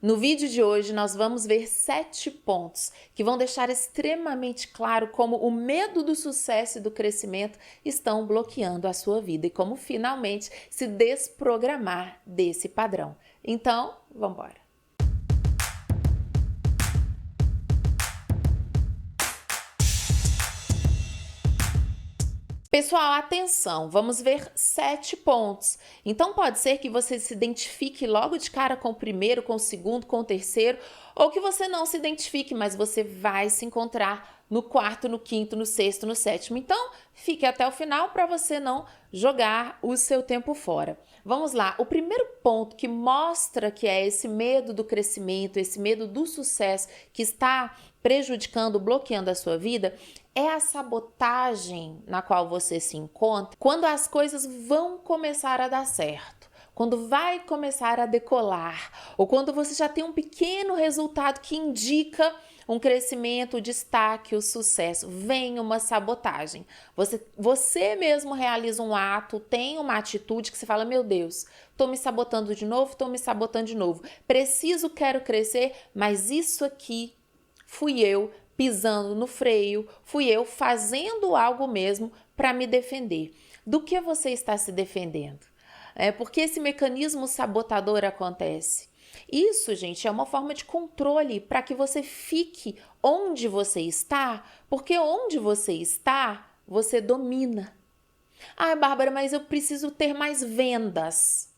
No vídeo de hoje, nós vamos ver 7 pontos que vão deixar extremamente claro como o medo do sucesso e do crescimento estão bloqueando a sua vida e como finalmente se desprogramar desse padrão. Então, vamos embora. Pessoal, atenção, vamos ver 7 pontos. Então pode ser que você se identifique logo de cara com o primeiro, com o segundo, com o terceiro, ou que você não se identifique, mas você vai se encontrar no quarto, no quinto, no sexto, no sétimo. Então, fique até o final para você não jogar o seu tempo fora. Vamos lá, o primeiro ponto que mostra que é esse medo do crescimento, esse medo do sucesso que está prejudicando, bloqueando a sua vida, é a sabotagem na qual você se encontra quando as coisas vão começar a dar certo, quando vai começar a decolar, ou quando você já tem um pequeno resultado que indica um crescimento, o destaque, o sucesso. Vem uma sabotagem. Você mesmo realiza um ato, tem uma atitude que você fala, meu Deus, estou me sabotando de novo, estou me sabotando de novo. Quero crescer, mas isso aqui fui eu pisando no freio, fui eu fazendo algo mesmo para me defender. Do que você está se defendendo? Porque esse mecanismo sabotador acontece. Isso, gente, é uma forma de controle para que você fique onde você está, porque onde você está, você domina. Ah, Bárbara, mas eu preciso ter mais vendas.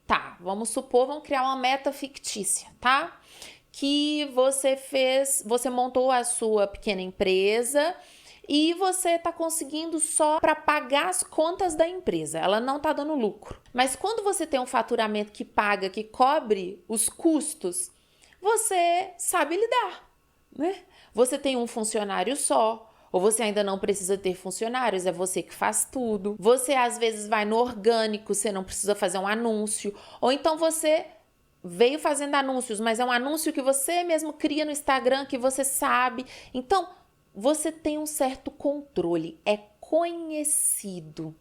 Tá, vamos supor, vamos criar uma meta fictícia, tá? Que você montou a sua pequena empresa e você está conseguindo só para pagar as contas da empresa, ela não está dando lucro. Mas quando você tem um faturamento que paga, que cobre os custos, você sabe lidar, né? Você tem um funcionário só, ou você ainda não precisa ter funcionários, é você que faz tudo. Você às vezes vai no orgânico, você não precisa fazer um anúncio, ou então você veio fazendo anúncios, mas é um anúncio que você mesmo cria no Instagram, que você sabe. Então, você tem um certo controle, é conhecido.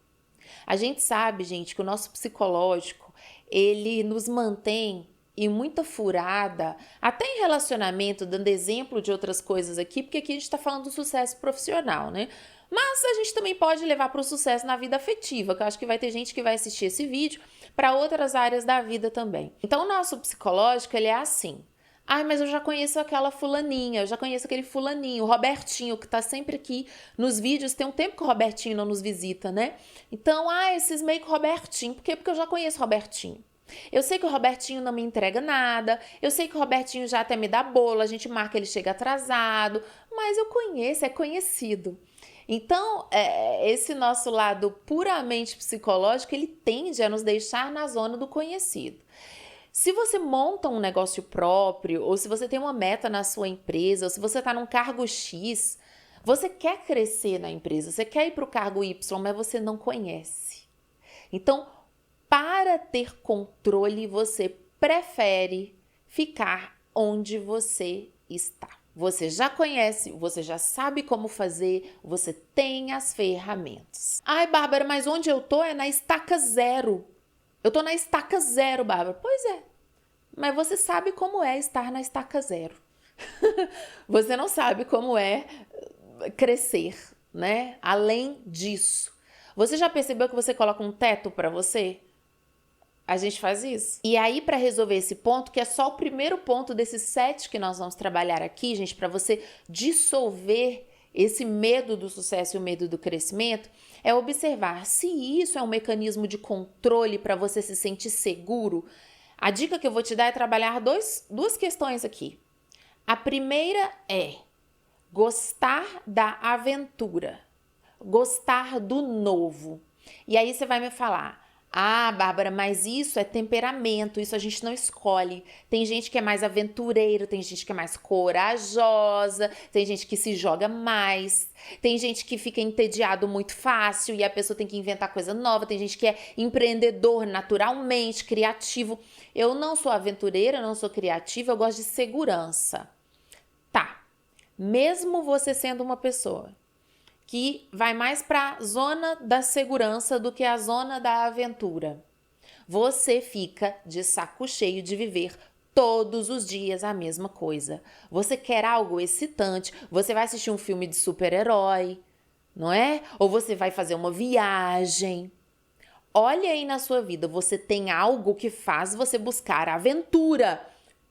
A gente sabe, gente, que o nosso psicológico, ele nos mantém em muita furada, até em relacionamento, dando exemplo de outras coisas aqui, porque aqui a gente está falando do sucesso profissional, né? Mas a gente também pode levar para o sucesso na vida afetiva, que eu acho que vai ter gente que vai assistir esse vídeo para outras áreas da vida também. Então, o nosso psicológico, ele é assim. Ai, mas eu já conheço aquela fulaninha, eu já conheço aquele fulaninho, o Robertinho, que tá sempre aqui nos vídeos. Tem um tempo que o Robertinho não nos visita, né? Então, esses meio que Robertinho. Por quê? Porque eu já conheço o Robertinho. Eu sei que o Robertinho não me entrega nada, eu sei que o Robertinho já até me dá bolo, a gente marca, ele chega atrasado, mas eu conheço, é conhecido. Então, esse nosso lado puramente psicológico, ele tende a nos deixar na zona do conhecido. Se você monta um negócio próprio, ou se você tem uma meta na sua empresa, ou se você está num cargo X, você quer crescer na empresa, você quer ir para o cargo Y, mas você não conhece. Então, para ter controle, você prefere ficar onde você está. Você já conhece, você já sabe como fazer, você tem as ferramentas. Ai, Bárbara, mas onde eu tô é na estaca zero. Eu tô na estaca zero, Bárbara. Pois é, mas você sabe como é estar na estaca zero. Você não sabe como é crescer, né? Além disso. Você já percebeu que você coloca um teto para você? A gente faz isso. E aí, para resolver esse ponto, que é só o primeiro ponto desses 7 que nós vamos trabalhar aqui, gente, para você dissolver esse medo do sucesso e o medo do crescimento, é observar se isso é um mecanismo de controle para você se sentir seguro. A dica que eu vou te dar é trabalhar duas questões aqui. A primeira é gostar da aventura, gostar do novo. E aí você vai me falar, Bárbara, mas isso é temperamento, isso a gente não escolhe. Tem gente que é mais aventureiro, tem gente que é mais corajosa, tem gente que se joga mais, tem gente que fica entediado muito fácil e a pessoa tem que inventar coisa nova, tem gente que é empreendedor naturalmente, criativo. Eu não sou aventureira, eu não sou criativa, eu gosto de segurança. Tá, mesmo você sendo uma pessoa que vai mais para a zona da segurança do que a zona da aventura, você fica de saco cheio de viver todos os dias a mesma coisa. Você quer algo excitante, você vai assistir um filme de super-herói, não é? Ou você vai fazer uma viagem. Olha aí na sua vida, você tem algo que faz você buscar aventura.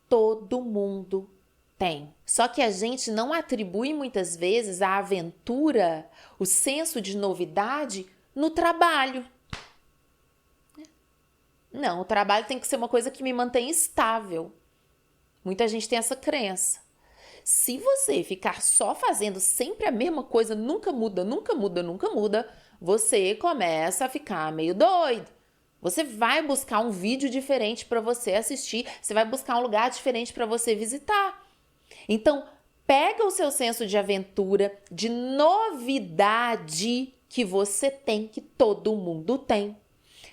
Todo mundo tem. Só que a gente não atribui muitas vezes a aventura, o senso de novidade, no trabalho. Não, o trabalho tem que ser uma coisa que me mantém estável. Muita gente tem essa crença. Se você ficar só fazendo sempre a mesma coisa, nunca muda, nunca muda, nunca muda, você começa a ficar meio doido. Você vai buscar um vídeo diferente para você assistir, você vai buscar um lugar diferente para você visitar. Então, pega o seu senso de aventura, de novidade que você tem, que todo mundo tem,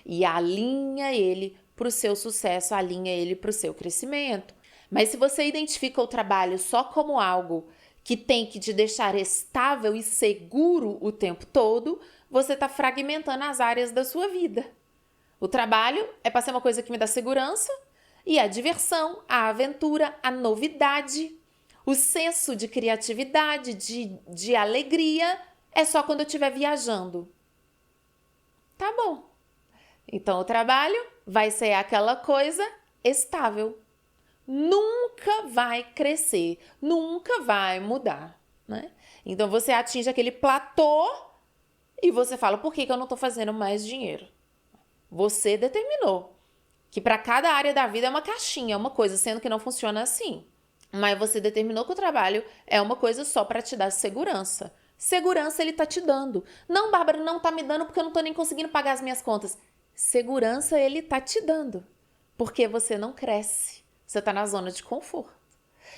e alinha ele para o seu sucesso, alinha ele para o seu crescimento. Mas se você identifica o trabalho só como algo que tem que te deixar estável e seguro o tempo todo, você está fragmentando as áreas da sua vida. O trabalho é para ser uma coisa que me dá segurança, e a diversão, a aventura, a novidade, o senso de criatividade, de alegria, é só quando eu estiver viajando. Tá bom. Então o trabalho vai ser aquela coisa estável. Nunca vai crescer, nunca vai mudar, né? Então você atinge aquele platô e você fala, por que eu não estou fazendo mais dinheiro? Você determinou que para cada área da vida é uma caixinha, é uma coisa, sendo que não funciona assim. Mas você determinou que o trabalho é uma coisa só para te dar segurança. Segurança ele tá te dando. Não, Bárbara, não tá me dando porque eu não tô nem conseguindo pagar as minhas contas. Segurança ele tá te dando, porque você não cresce. Você está na zona de conforto.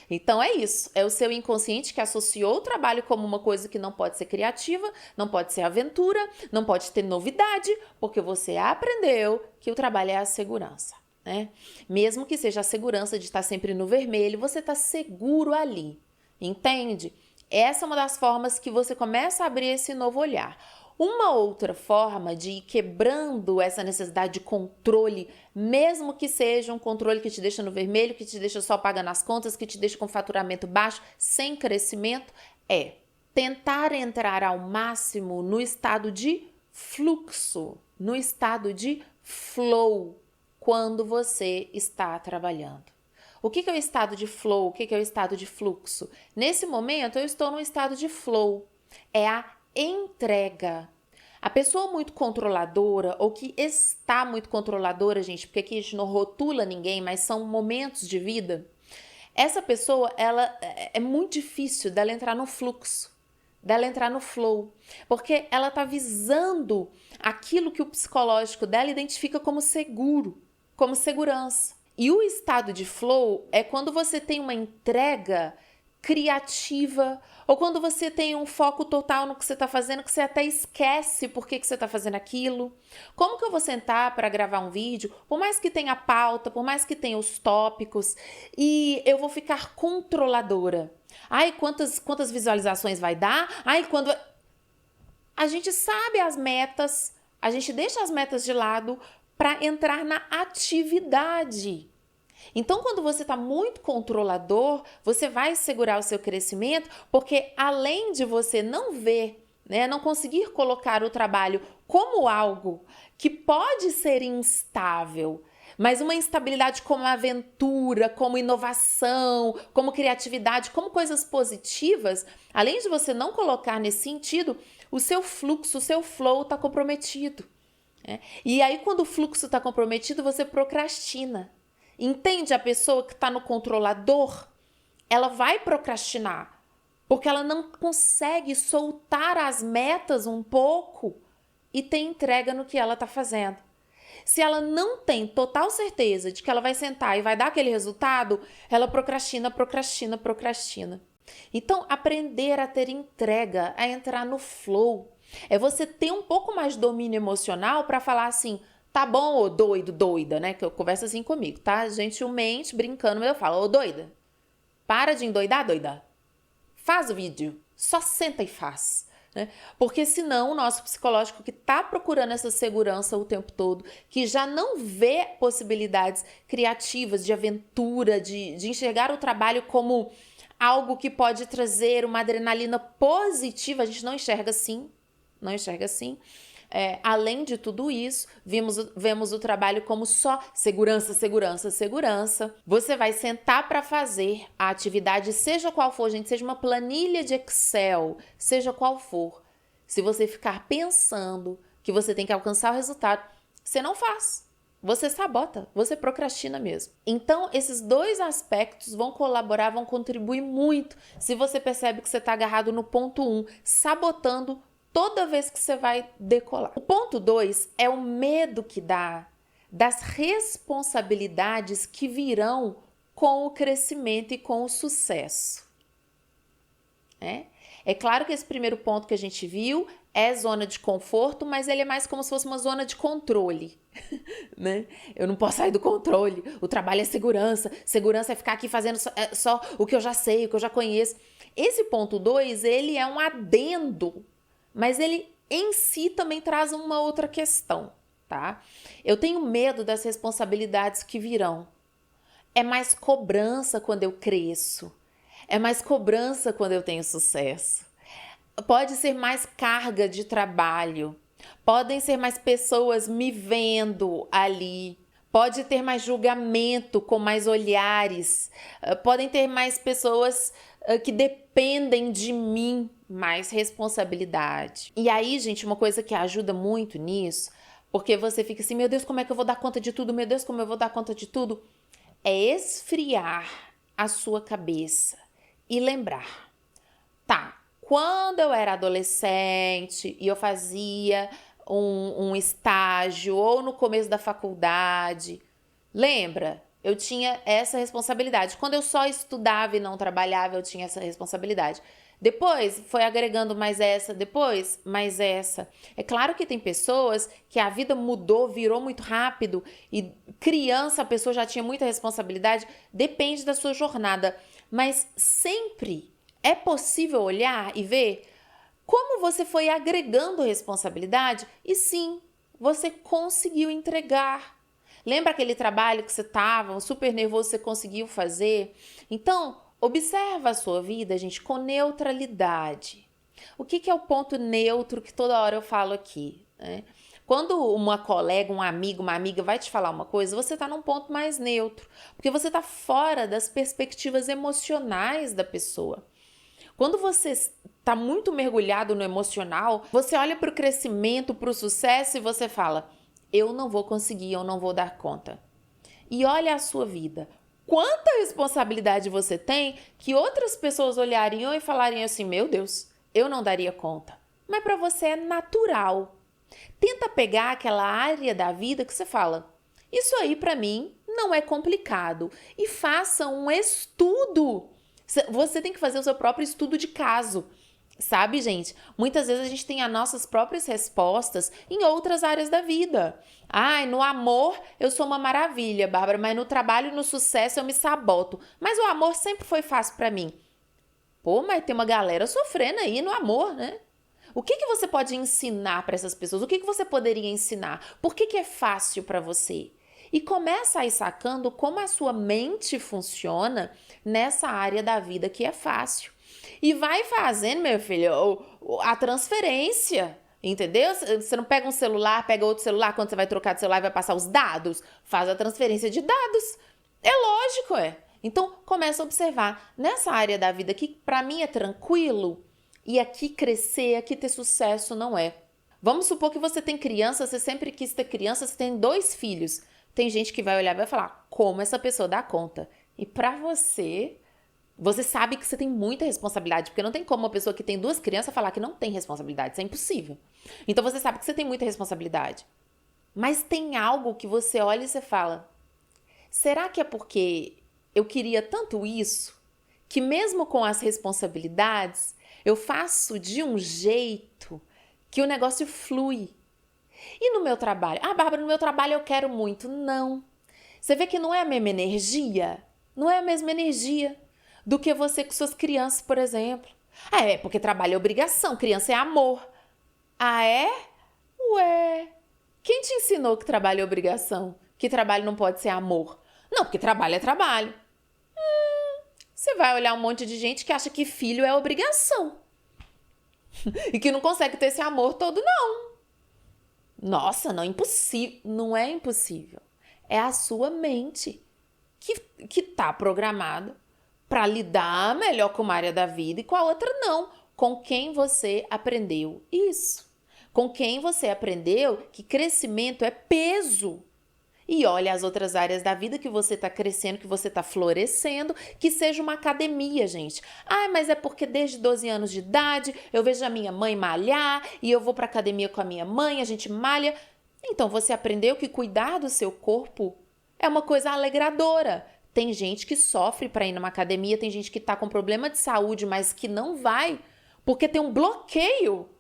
Então é isso, é o seu inconsciente que associou o trabalho como uma coisa que não pode ser criativa, não pode ser aventura, não pode ter novidade, porque você aprendeu que o trabalho é a segurança, né? Mesmo que seja a segurança de estar sempre no vermelho, você está seguro ali, entende? Essa é uma das formas que você começa a abrir esse novo olhar. Uma outra forma de ir quebrando essa necessidade de controle, mesmo que seja um controle que te deixa no vermelho, que te deixa só pagando as contas, que te deixa com faturamento baixo, sem crescimento, é tentar entrar ao máximo no estado de fluxo, no estado de flow, quando você está trabalhando. O que é o estado de flow? O que é o estado de fluxo? Nesse momento, eu estou no estado de flow. É a entrega. A pessoa muito controladora, ou que está muito controladora, gente, porque aqui a gente não rotula ninguém, mas são momentos de vida. Essa pessoa, ela é muito difícil dela entrar no fluxo, dela entrar no flow, porque ela está visando aquilo que o psicológico dela identifica como seguro, como segurança. E o estado de flow é quando você tem uma entrega criativa, ou quando você tem um foco total no que você está fazendo, que você até esquece por que você está fazendo aquilo. Como que eu vou sentar para gravar um vídeo, por mais que tenha pauta, por mais que tenha os tópicos, e eu vou ficar controladora? Ai, quantas visualizações vai dar? Ai, quando... A gente sabe as metas, a gente deixa as metas de lado para entrar na atividade. Então, quando você está muito controlador, você vai segurar o seu crescimento, porque além de você não ver, né, não conseguir colocar o trabalho como algo que pode ser instável, mas uma instabilidade como aventura, como inovação, como criatividade, como coisas positivas, além de você não colocar nesse sentido, o seu fluxo, o seu flow está comprometido. Né? E aí, quando o fluxo está comprometido, você procrastina. Entende? A pessoa que está no controlador, ela vai procrastinar, porque ela não consegue soltar as metas um pouco e ter entrega no que ela está fazendo. Se ela não tem total certeza de que ela vai sentar e vai dar aquele resultado, ela procrastina. Então, aprender a ter entrega, a entrar no flow, é você ter um pouco mais de domínio emocional para falar assim, tá bom, ô doido, doida, né? Que eu converso assim comigo, tá? Gentilmente, brincando, eu falo, ô doida, para de endoidar, doida. Faz o vídeo, só senta e faz. né? Porque senão o nosso psicológico que está procurando essa segurança o tempo todo, que já não vê possibilidades criativas, de aventura, de enxergar o trabalho como algo que pode trazer uma adrenalina positiva, a gente não enxerga assim, não enxerga assim. Além de tudo isso, vemos o trabalho como só segurança, segurança, segurança. Você vai sentar para fazer a atividade, seja qual for, gente, seja uma planilha de Excel, seja qual for. Se você ficar pensando que você tem que alcançar o resultado, você não faz. Você sabota, você procrastina mesmo. Então, esses dois aspectos vão colaborar, vão contribuir muito se você percebe que você está agarrado no ponto 1, sabotando toda vez que você vai decolar. O ponto 2 é o medo que dá das responsabilidades que virão com o crescimento e com o sucesso. É claro que esse primeiro ponto que a gente viu é zona de conforto, mas ele é mais como se fosse uma zona de controle, né? Eu não posso sair do controle, o trabalho é segurança, segurança é ficar aqui fazendo só o que eu já sei, o que eu já conheço. Esse ponto 2, ele é um adendo, mas ele em si também traz uma outra questão, tá? Eu tenho medo das responsabilidades que virão. É mais cobrança quando eu cresço. É mais cobrança quando eu tenho sucesso. Pode ser mais carga de trabalho. Podem ser mais pessoas me vendo ali. Pode ter mais julgamento com mais olhares. Podem ter mais pessoas que dependem de mim, mais responsabilidade. E aí, gente, uma coisa que ajuda muito nisso, porque você fica assim, meu Deus, como é que eu vou dar conta de tudo? Meu Deus, como eu vou dar conta de tudo? É esfriar a sua cabeça e lembrar, tá, quando eu era adolescente e eu fazia um estágio ou no começo da faculdade, lembra? Eu tinha essa responsabilidade. Quando eu só estudava e não trabalhava, eu tinha essa responsabilidade. Depois foi agregando mais essa, depois mais essa. É claro que tem pessoas que a vida mudou, virou muito rápido e criança, a pessoa já tinha muita responsabilidade, depende da sua jornada. Mas sempre é possível olhar e ver como você foi agregando responsabilidade e sim, você conseguiu entregar. Lembra aquele trabalho que você estava super nervoso, você conseguiu fazer? Então, observa a sua vida, gente, com neutralidade. O que é o ponto neutro que toda hora eu falo aqui, né? Quando uma colega, um amigo, uma amiga vai te falar uma coisa, você está num ponto mais neutro, porque você está fora das perspectivas emocionais da pessoa. Quando você está muito mergulhado no emocional, você olha para o crescimento, para o sucesso e você fala, eu não vou conseguir, eu não vou dar conta. E olha a sua vida. Quanta responsabilidade você tem que outras pessoas olhariam e falariam assim, meu Deus, eu não daria conta. Mas para você é natural. Tenta pegar aquela área da vida que você fala, isso aí para mim não é complicado. E faça um estudo. Você tem que fazer o seu próprio estudo de caso. Sabe, gente? Muitas vezes a gente tem as nossas próprias respostas em outras áreas da vida. Ai, no amor eu sou uma maravilha, Bárbara, mas no trabalho e no sucesso eu me saboto. Mas o amor sempre foi fácil pra mim. Pô, mas tem uma galera sofrendo aí no amor, né? O que você pode ensinar para essas pessoas? O que você poderia ensinar? Por que é fácil para você? E começa a ir sacando como a sua mente funciona nessa área da vida que é fácil. E vai fazendo, meu filho, a transferência, entendeu? Você não pega um celular, pega outro celular, quando você vai trocar de celular e vai passar os dados, faz a transferência de dados. É lógico, é. Então, começa a observar. Nessa área da vida que para mim é tranquilo, e aqui crescer, aqui ter sucesso não é. Vamos supor que você tem criança, você sempre quis ter criança, você tem 2 filhos. Tem gente que vai olhar e vai falar, como essa pessoa dá conta? E para você sabe que você tem muita responsabilidade, porque não tem como uma pessoa que tem 2 crianças falar que não tem responsabilidade, isso é impossível. Então você sabe que você tem muita responsabilidade. Mas tem algo que você olha e você fala, será que é porque eu queria tanto isso, que mesmo com as responsabilidades, eu faço de um jeito que o negócio flui? E no meu trabalho? Ah, Bárbara, no meu trabalho eu quero muito. Não. Você vê que não é a mesma energia? Não é a mesma energia do que você com suas crianças, por exemplo. Ah, é porque trabalho é obrigação, criança é amor. Ah, é? Ué, quem te ensinou que trabalho é obrigação? Que trabalho não pode ser amor? Não, porque trabalho é trabalho. Você vai olhar um monte de gente que acha que filho é obrigação. E que não consegue ter esse amor todo, não. Nossa, não é impossível. Não é impossível. É a sua mente que tá programada para lidar melhor com uma área da vida e com a outra não. Com quem você aprendeu isso. Com quem você aprendeu que crescimento é peso. E olha as outras áreas da vida que você está crescendo, que você está florescendo, que seja uma academia, gente. Ah, mas é porque desde 12 anos de idade eu vejo a minha mãe malhar e eu vou para academia com a minha mãe, a gente malha. Então você aprendeu que cuidar do seu corpo é uma coisa alegradora. Tem gente que sofre para ir numa academia, tem gente que está com problema de saúde, mas que não vai porque tem um bloqueio.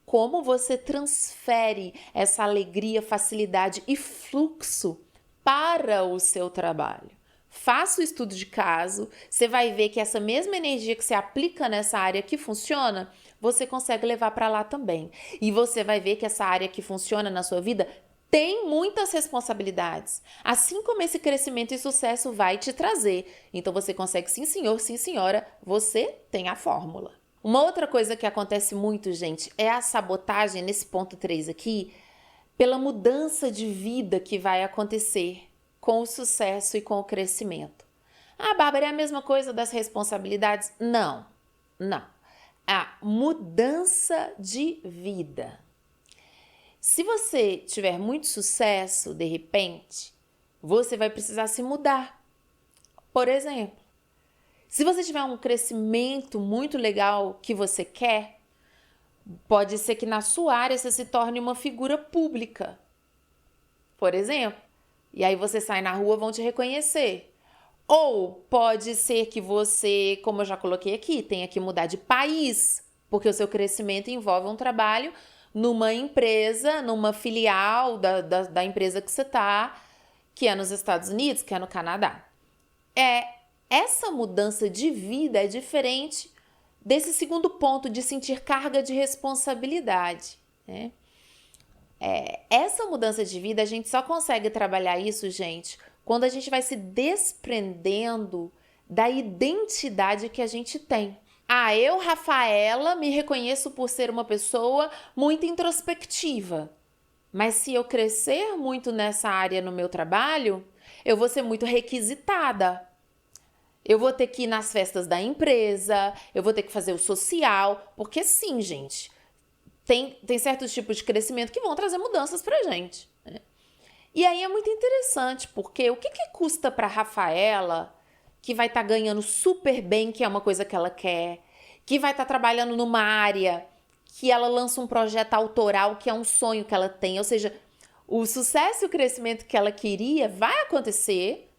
Como você transfere essa alegria, facilidade e fluxo para o seu trabalho? Faça o estudo de caso, você vai ver que essa mesma energia que você aplica nessa área que funciona, você consegue levar para lá também. E você vai ver que essa área que funciona na sua vida tem muitas responsabilidades, assim como esse crescimento e sucesso vai te trazer. Então você consegue, sim senhor, sim senhora, você tem a fórmula. Uma outra coisa que acontece muito, gente, é a sabotagem, nesse ponto 3 aqui, pela mudança de vida que vai acontecer com o sucesso e com o crescimento. Ah, Bárbara, é a mesma coisa das responsabilidades? Não, não. A mudança de vida. Se você tiver muito sucesso, de repente, você vai precisar se mudar. Por exemplo, se você tiver um crescimento muito legal que você quer, pode ser que na sua área você se torne uma figura pública, por exemplo. E aí você sai na rua, vão te reconhecer. Ou pode ser que você, como eu já coloquei aqui, tenha que mudar de país, porque o seu crescimento envolve um trabalho numa empresa, numa filial da empresa que você está, que é nos Estados Unidos, que é no Canadá. Essa mudança de vida é diferente desse segundo ponto de sentir carga de responsabilidade, né? Essa mudança de vida, a gente só consegue trabalhar isso, gente, quando a gente vai se desprendendo da identidade que a gente tem. Ah, eu, Rafaela, me reconheço por ser uma pessoa muito introspectiva. Mas se eu crescer muito nessa área no meu trabalho, eu vou ser muito requisitada. Eu vou ter que ir nas festas da empresa, eu vou ter que fazer o social, porque sim, gente, tem certos tipos de crescimento que vão trazer mudanças pra gente, né? E aí é muito interessante, porque o que custa pra Rafaela, que vai estar ganhando super bem, que é uma coisa que ela quer, que vai estar trabalhando numa área que ela lança um projeto autoral, que é um sonho que ela tem, ou seja, o sucesso e o crescimento que ela queria vai acontecer,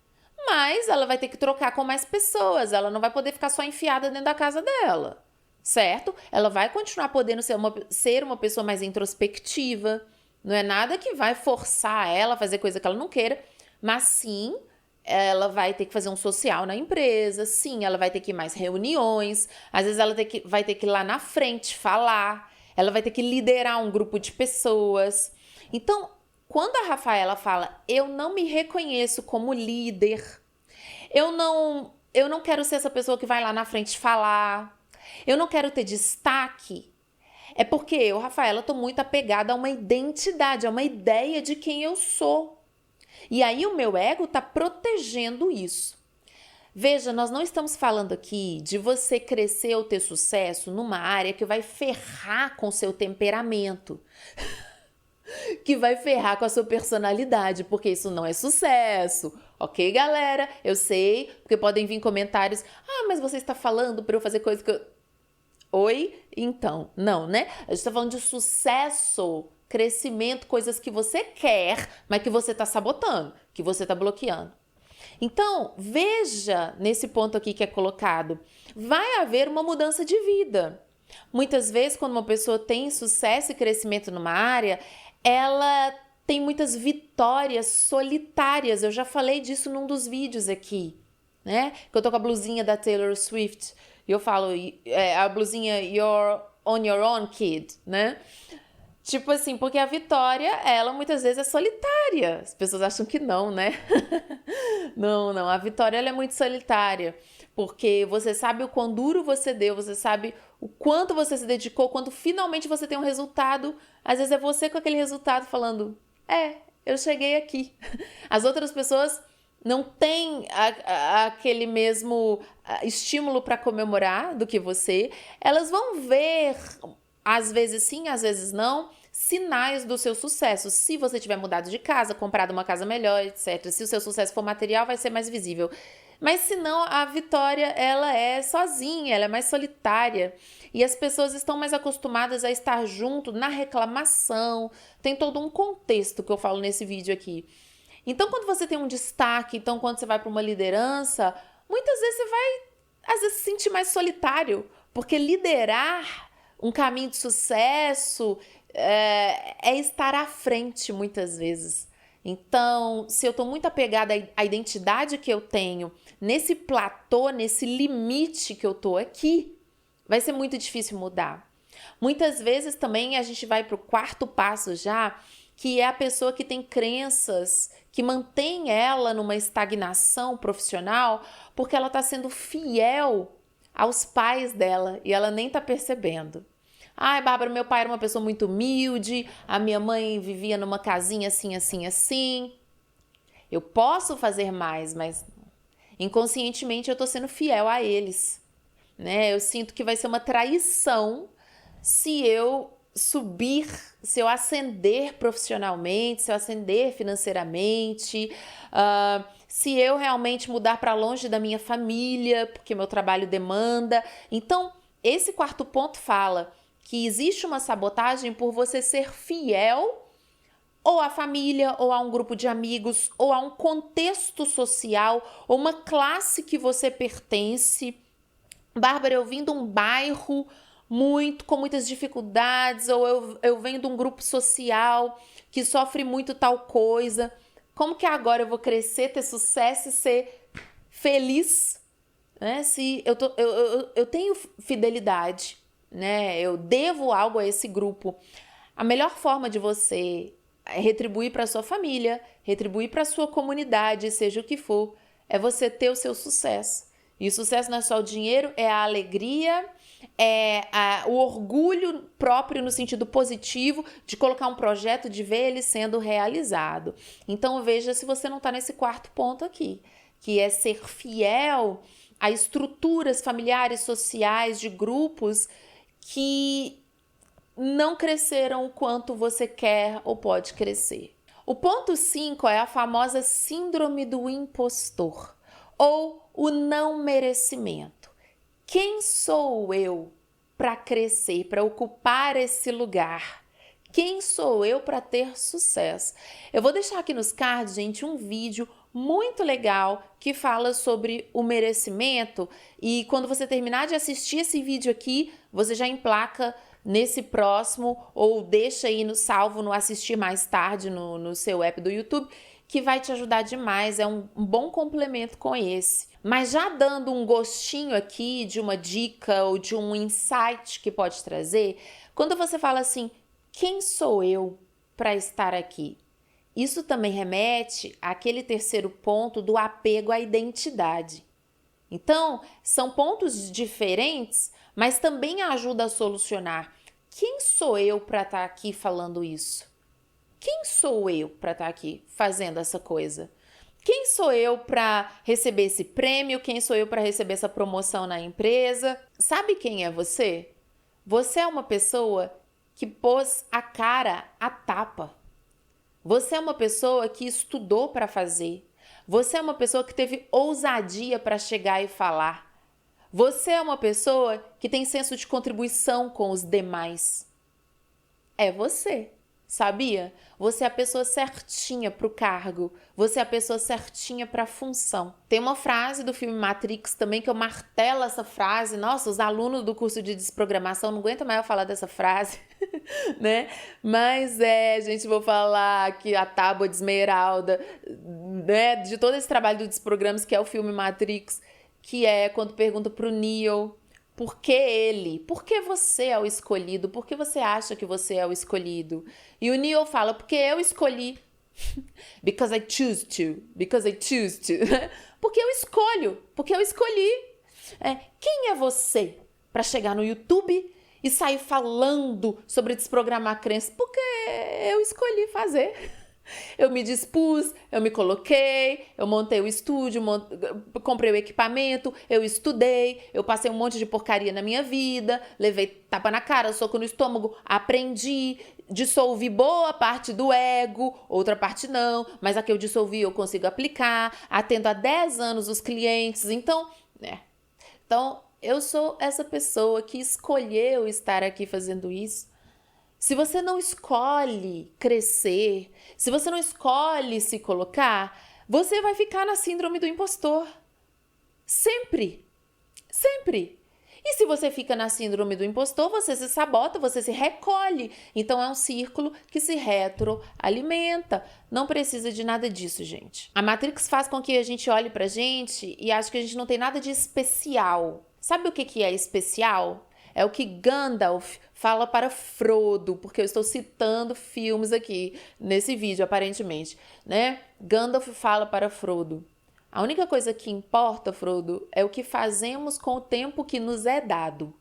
mas ela vai ter que trocar com mais pessoas, ela não vai poder ficar só enfiada dentro da casa dela, certo? Ela vai continuar podendo ser uma pessoa mais introspectiva, não é nada que vai forçar ela a fazer coisa que ela não queira, mas sim, ela vai ter que fazer um social na empresa, sim, ela vai ter que ir mais reuniões, às vezes ela vai ter que ir lá na frente falar, ela vai ter que liderar um grupo de pessoas. Então, quando a Rafaela fala, eu não me reconheço como líder, eu não quero ser essa pessoa que vai lá na frente falar, eu não quero ter destaque, é porque eu, Rafaela, estou muito apegada a uma identidade, a uma ideia de quem eu sou. E aí o meu ego está protegendo isso. Veja, nós não estamos falando aqui de você crescer ou ter sucesso numa área que vai ferrar com o seu temperamento. Que vai ferrar com a sua personalidade, porque isso não é sucesso. Ok, galera? Eu sei, porque podem vir comentários. Ah, mas você está falando para eu fazer coisa que eu... Oi? Então, não, né? A gente está falando de sucesso, crescimento, coisas que você quer, mas que você está sabotando, que você está bloqueando. Então, veja nesse ponto aqui que é colocado, vai haver uma mudança de vida. Muitas vezes, quando uma pessoa tem sucesso e crescimento numa área, ela tem muitas vitórias solitárias. Eu já falei disso num dos vídeos aqui, né? Que eu tô com a blusinha da Taylor Swift, E eu falo, a blusinha You're on your own, kid, né? Tipo assim, porque a Vitória, ela muitas vezes é solitária. As pessoas acham que não, né? Não. A Vitória, ela é muito solitária. Porque você sabe o quão duro você deu, você sabe o quanto você se dedicou, quando finalmente você tem um resultado. Às vezes é você com aquele resultado falando, eu cheguei aqui. As outras pessoas não têm aquele mesmo estímulo para comemorar do que você. Elas vão ver, às vezes sim, às vezes não, sinais do seu sucesso. Se você tiver mudado de casa, comprado uma casa melhor, etc. Se o seu sucesso for material, vai ser mais visível. Mas se não, a Vitória, ela é sozinha, ela é mais solitária. E as pessoas estão mais acostumadas a estar junto na reclamação. Tem todo um contexto que eu falo nesse vídeo aqui. Então, quando você tem um destaque, então quando você vai para uma liderança, muitas vezes você vai, às vezes, se sentir mais solitário. Porque liderar um caminho de sucesso é estar à frente, muitas vezes. Então, se eu estou muito apegada à identidade que eu tenho, nesse platô, nesse limite que eu estou aqui, vai ser muito difícil mudar. Muitas vezes também a gente vai para o quarto passo já, que é a pessoa que tem crenças que mantém ela numa estagnação profissional, porque ela está sendo fiel aos pais dela e ela nem está percebendo. Ai, Bárbara, meu pai era uma pessoa muito humilde, a minha mãe vivia numa casinha assim, assim, assim. Eu posso fazer mais, mas inconscientemente eu estou sendo fiel a eles, né? Eu sinto que vai ser uma traição se eu subir, se eu ascender profissionalmente, se eu ascender financeiramente, se eu realmente mudar para longe da minha família, porque meu trabalho demanda. Então, esse quarto ponto fala que existe uma sabotagem por você ser fiel ou à família, ou a um grupo de amigos, ou a um contexto social, ou uma classe que você pertence. Bárbara, eu vim de um bairro com muitas dificuldades, ou eu venho de um grupo social que sofre muito tal coisa. Como que agora eu vou crescer, ter sucesso e ser feliz, né? Se eu tenho fidelidade, né? Eu devo algo a esse grupo. A melhor forma de você retribuir para sua família, retribuir para sua comunidade, seja o que for, é você ter o seu sucesso. E o sucesso não é só o dinheiro, é a alegria, o orgulho próprio no sentido positivo de colocar um projeto, de ver ele sendo realizado. Então veja se você não está nesse quarto ponto aqui, que é ser fiel a estruturas familiares, sociais, de grupos que não cresceram o quanto você quer ou pode crescer. O ponto 5 é a famosa síndrome do impostor, ou o não merecimento. Quem sou eu para crescer, para ocupar esse lugar? Quem sou eu para ter sucesso? Eu vou deixar aqui nos cards, gente, um vídeo muito legal que fala sobre o merecimento, e quando você terminar de assistir esse vídeo aqui, você já emplaca nesse próximo ou deixa aí no salvo, no assistir mais tarde no seu app do YouTube, que vai te ajudar demais, é um bom complemento com esse. Mas já dando um gostinho aqui de uma dica ou de um insight que pode trazer, quando você fala assim, quem sou eu para estar aqui? Isso também remete àquele terceiro ponto do apego à identidade. Então, são pontos diferentes, mas também ajuda a solucionar. Quem sou eu para estar aqui falando isso? Quem sou eu para estar aqui fazendo essa coisa? Quem sou eu para receber esse prêmio? Quem sou eu para receber essa promoção na empresa? Sabe quem é você? Você é uma pessoa que pôs a cara à tapa. Você é uma pessoa que estudou para fazer. Você é uma pessoa que teve ousadia para chegar e falar. Você é uma pessoa que tem senso de contribuição com os demais. É você, sabia? Você é a pessoa certinha para o cargo. Você é a pessoa certinha para a função. Tem uma frase do filme Matrix também que eu martelo essa frase. Nossa, os alunos do curso de desprogramação não aguentam mais eu falar dessa frase, né? Mas gente, vou falar que a tábua de esmeralda, né? De todo esse trabalho do Desprogramas, que é o filme Matrix, que é quando pergunta pro Neo Por que ele? Por que você é o escolhido? Por que você acha que você é o escolhido? E o Neil fala, porque eu escolhi. Because I choose to. Because I choose to. Porque eu escolho. Porque eu escolhi. Quem é você para chegar no YouTube e sair falando sobre desprogramar crenças? Porque eu escolhi fazer. Eu me dispus, eu me coloquei, eu montei o estúdio, comprei o equipamento, eu estudei, eu passei um monte de porcaria na minha vida, levei tapa na cara, soco no estômago, aprendi, dissolvi boa parte do ego, outra parte não, mas a que eu dissolvi eu consigo aplicar, atendo há 10 anos os clientes, então, eu sou essa pessoa que escolheu estar aqui fazendo isso. Se você não escolhe crescer, se você não escolhe se colocar, você vai ficar na síndrome do impostor. Sempre. Sempre. E se você fica na síndrome do impostor, você se sabota, você se recolhe. Então é um círculo que se retroalimenta. Não precisa de nada disso, gente. A Matrix faz com que a gente olhe pra gente e ache que a gente não tem nada de especial. Sabe o que é especial? É o que Gandalf fala para Frodo, porque eu estou citando filmes aqui nesse vídeo, aparentemente, né? Gandalf fala para Frodo: a única coisa que importa, Frodo, é o que fazemos com o tempo que nos é dado.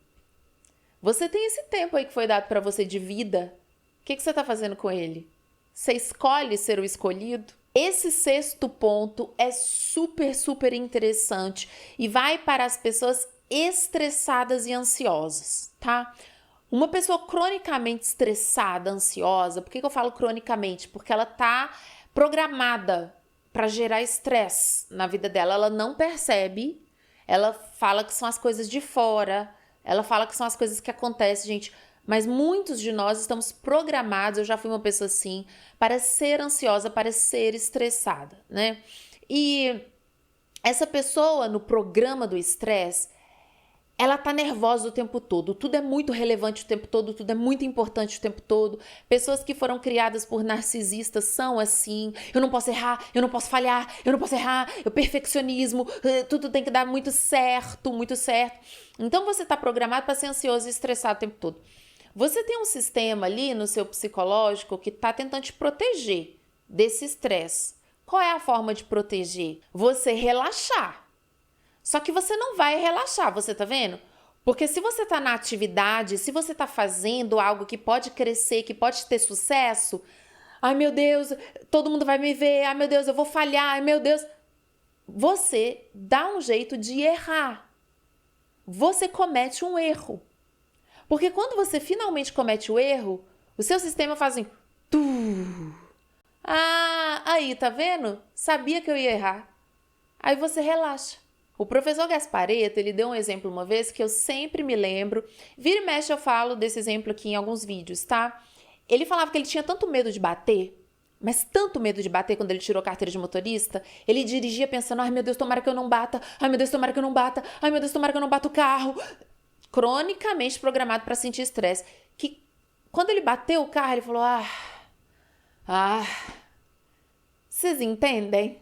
Você tem esse tempo aí que foi dado para você de vida. O que você está fazendo com ele? Você escolhe ser o escolhido? Esse sexto ponto é super, super interessante e vai para as pessoas estressadas e ansiosas, tá? Uma pessoa cronicamente estressada, ansiosa, por que eu falo cronicamente? Porque ela tá programada para gerar estresse na vida dela, ela não percebe, ela fala que são as coisas de fora, ela fala que são as coisas que acontecem, gente, mas muitos de nós estamos programados, eu já fui uma pessoa assim, para ser ansiosa, para ser estressada, né? E essa pessoa no programa do estresse, ela tá nervosa o tempo todo, tudo é muito relevante o tempo todo, tudo é muito importante o tempo todo. Pessoas que foram criadas por narcisistas são assim, eu não posso errar, eu não posso falhar, eu não posso errar, o perfeccionismo, tudo tem que dar muito certo, muito certo. Então você tá programado para ser ansioso e estressado o tempo todo. Você tem um sistema ali no seu psicológico que tá tentando te proteger desse estresse. Qual é a forma de proteger? Você relaxar. Só que você não vai relaxar, você tá vendo? Porque se você tá na atividade, se você tá fazendo algo que pode crescer, que pode ter sucesso, ai meu Deus, todo mundo vai me ver, ai meu Deus, eu vou falhar, ai meu Deus. Você dá um jeito de errar. Você comete um erro. Porque quando você finalmente comete o erro, o seu sistema faz assim, aí, tá vendo? Sabia que eu ia errar. Aí você relaxa. O professor Gasparetto, ele deu um exemplo uma vez que eu sempre me lembro. Vira e mexe eu falo desse exemplo aqui em alguns vídeos, tá? Ele falava que ele tinha tanto medo de bater, mas tanto medo de bater quando ele tirou a carteira de motorista, ele dirigia pensando, ai meu Deus, tomara que eu não bata, ai meu Deus, tomara que eu não bata, ai meu Deus, tomara que eu não bata o carro. Cronicamente programado para sentir estresse. Que quando ele bateu o carro, ele falou, vocês entendem?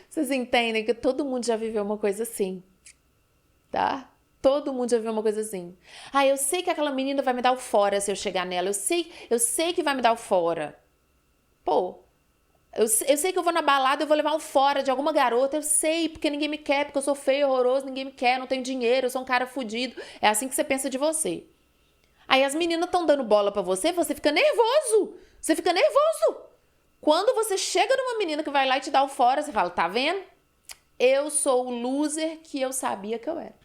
Vocês entendem que todo mundo já viveu uma coisa assim, tá? Todo mundo já viveu uma coisa assim. Eu sei que aquela menina vai me dar o fora se eu chegar nela. Eu sei que vai me dar o fora. Pô, eu sei que eu vou na balada, eu vou levar um fora de alguma garota. Eu sei, porque ninguém me quer, porque eu sou feio, horroroso, ninguém me quer, não tenho dinheiro, eu sou um cara fudido. É assim que você pensa de você. Aí as meninas estão dando bola pra você, você fica nervoso. Você fica nervoso. Quando você chega numa menina que vai lá e te dá o fora, você fala, tá vendo? Eu sou o loser que eu sabia que eu era.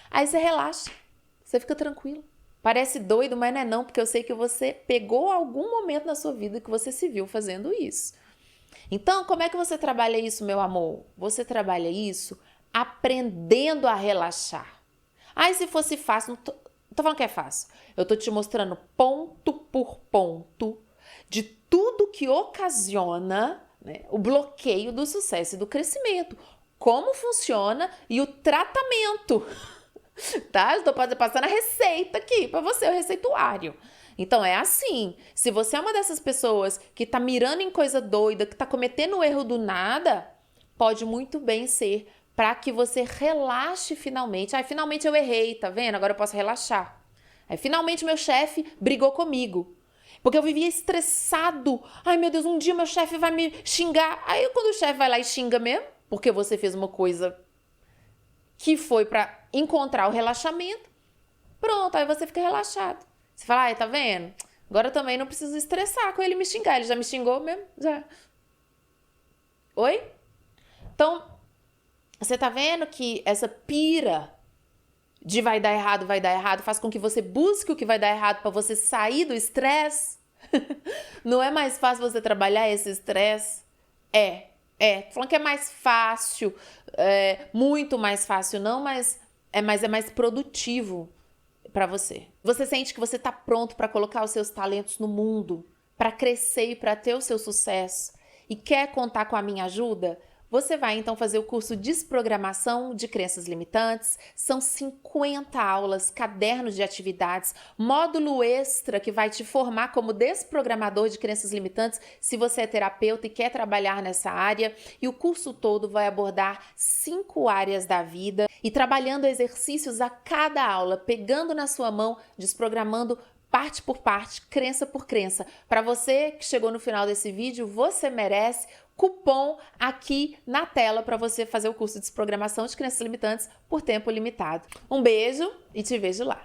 Aí você relaxa, você fica tranquilo. Parece doido, mas não é não, porque eu sei que você pegou algum momento na sua vida que você se viu fazendo isso. Então, como é que você trabalha isso, meu amor? Você trabalha isso aprendendo a relaxar. Se fosse fácil, não tô falando que é fácil. Eu tô te mostrando ponto por ponto de tudo que ocasiona, né, o bloqueio do sucesso e do crescimento. Como funciona e o tratamento. Tá? Estou passando a receita aqui para você, o receituário. Então é assim, se você é uma dessas pessoas que tá mirando em coisa doida, que tá cometendo o erro do nada, pode muito bem ser para que você relaxe finalmente. Ai, finalmente eu errei, tá vendo? Agora eu posso relaxar. Aí, finalmente meu chefe brigou comigo. Porque eu vivia estressado. Ai, meu Deus, um dia meu chefe vai me xingar. Aí, quando o chefe vai lá e xinga mesmo, porque você fez uma coisa que foi para encontrar o relaxamento, pronto, aí você fica relaxado. Você fala, ai, tá vendo? Agora eu também não preciso estressar com ele me xingar. Ele já me xingou mesmo? Já. Oi? Então, você tá vendo que essa pira de vai dar errado, faz com que você busque o que vai dar errado para você sair do estresse? Não é mais fácil você trabalhar esse estresse? Tô falando que é mais fácil, muito mais fácil não, mas é mais produtivo para você. Você sente que você tá pronto para colocar os seus talentos no mundo, para crescer e para ter o seu sucesso e quer contar com a minha ajuda? Você vai então fazer o curso Desprogramação de Crenças Limitantes. São 50 aulas, cadernos de atividades, módulo extra que vai te formar como desprogramador de crenças limitantes se você é terapeuta e quer trabalhar nessa área. E o curso todo vai abordar 5 áreas da vida e trabalhando exercícios a cada aula, pegando na sua mão, desprogramando parte por parte, crença por crença. Para você que chegou no final desse vídeo, você merece cupom aqui na tela para você fazer o curso de Desprogramação de Crenças Limitantes por tempo limitado. Um beijo e te vejo lá.